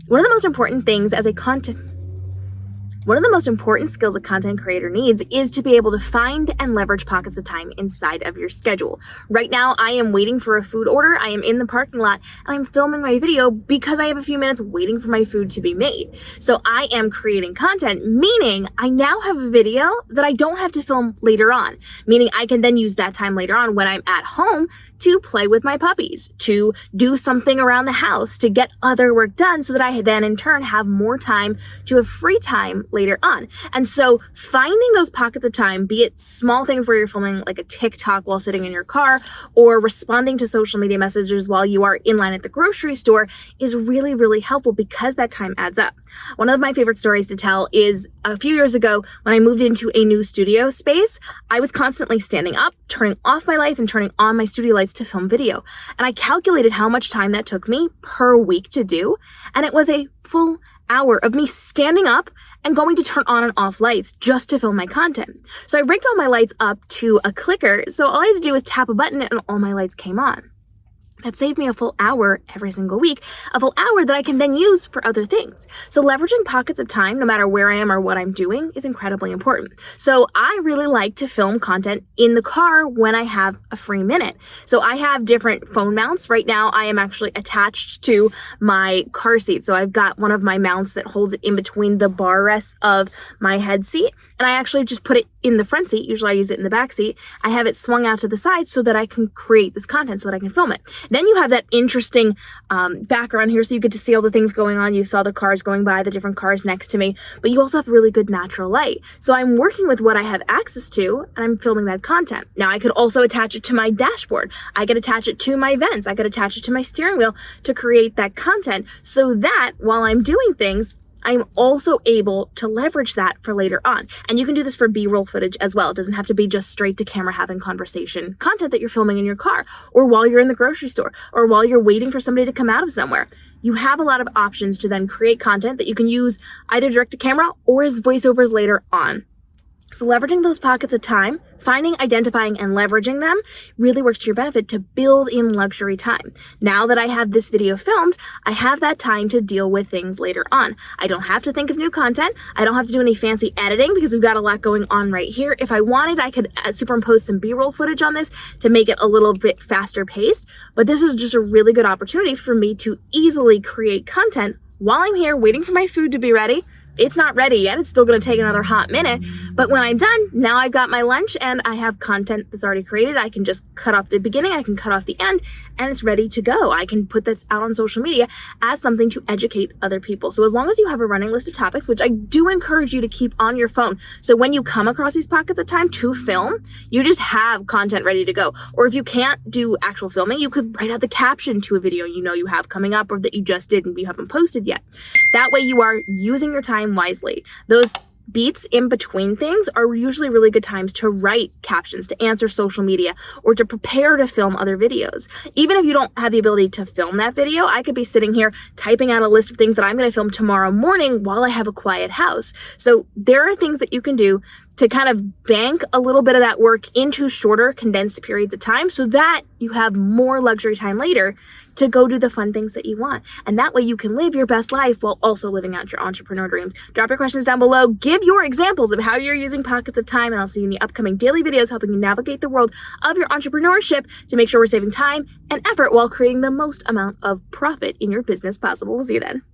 One of the most important things as a one of the most important skills a content creator needs is to be able to find and leverage pockets of time inside of your schedule. Right now, I am waiting for a food order. I am in the parking lot and I'm filming my video because I have a few minutes waiting for my food to be made. So I am creating content, meaning I now have a video that I don't have to film later on, meaning I can then use that time later on when I'm at home to play with my puppies, to do something around the house, to get other work done so that I then in turn have more time to have free time later on. And so finding those pockets of time, be it small things where you're filming like a TikTok while sitting in your car or responding to social media messages while you are in line at the grocery store, is really, really helpful because that time adds up. One of my favorite stories to tell is a few years ago when I moved into a new studio space. I was constantly standing up, turning off my lights and turning on my studio lights to film video. And I calculated how much time that took me per week to do. And it was a full hour of me standing up and going to turn on and off lights just to film my content. So I rigged all my lights up to a clicker. So all I had to do was tap a button and all my lights came on. That saved me a full hour every single week, a full hour that I can then use for other things. So leveraging pockets of time, no matter where I am or what I'm doing, is incredibly important. So I really like to film content in the car when I have a free minute. So I have different phone mounts. Right now, I am actually attached to my car seat. So I've got one of my mounts that holds it in between the bar rests of my head seat. And I actually just put it in the front seat. Usually I use it in the back seat. I have it swung out to the side so that I can create this content, so that I can film it. Then you have that interesting background here, so you get to see all the things going on. You saw the cars going by, the different cars next to me, but you also have really good natural light. So I'm working with what I have access to, and I'm filming that content. Now I could also attach it to my dashboard. I could attach it to my vents. I could attach it to my steering wheel to create that content so that while I'm doing things, I'm also able to leverage that for later on. And you can do this for B-roll footage as well. It doesn't have to be just straight to camera having conversation content that you're filming in your car or while you're in the grocery store or while you're waiting for somebody to come out of somewhere. You have a lot of options to then create content that you can use either direct to camera or as voiceovers later on. So leveraging those pockets of time, finding, identifying, and leveraging them really works to your benefit to build in luxury time. Now that I have this video filmed, I have that time to deal with things later on. I don't have to think of new content. I don't have to do any fancy editing because we've got a lot going on right here. If I wanted, I could superimpose some B-roll footage on this to make it a little bit faster paced. But this is just a really good opportunity for me to easily create content while I'm here waiting for my food to be ready. It's not ready yet. It's still going to take another hot minute. But when I'm done, now I've got my lunch and I have content that's already created. I can just cut off the beginning. I can cut off the end and it's ready to go. I can put this out on social media as something to educate other people. So as long as you have a running list of topics, which I do encourage you to keep on your phone. So when you come across these pockets of time to film, you just have content ready to go. Or if you can't do actual filming, you could write out the caption to a video you know you have coming up or that you just did and you haven't posted yet. That way you are using your time wisely. Those beats in between things are usually really good times to write captions, to answer social media, or to prepare to film other videos. Even if you don't have the ability to film that video, I could be sitting here typing out a list of things that I'm going to film tomorrow morning while I have a quiet house. So there are things that you can do to kind of bank a little bit of that work into shorter, condensed periods of time so that you have more luxury time later to go do the fun things that you want. And that way you can live your best life while also living out your entrepreneur dreams. Drop your questions down below. Give your examples of how you're using pockets of time, and I'll see you in the upcoming daily videos helping you navigate the world of your entrepreneurship to make sure we're saving time and effort while creating the most amount of profit in your business possible. We'll see you then.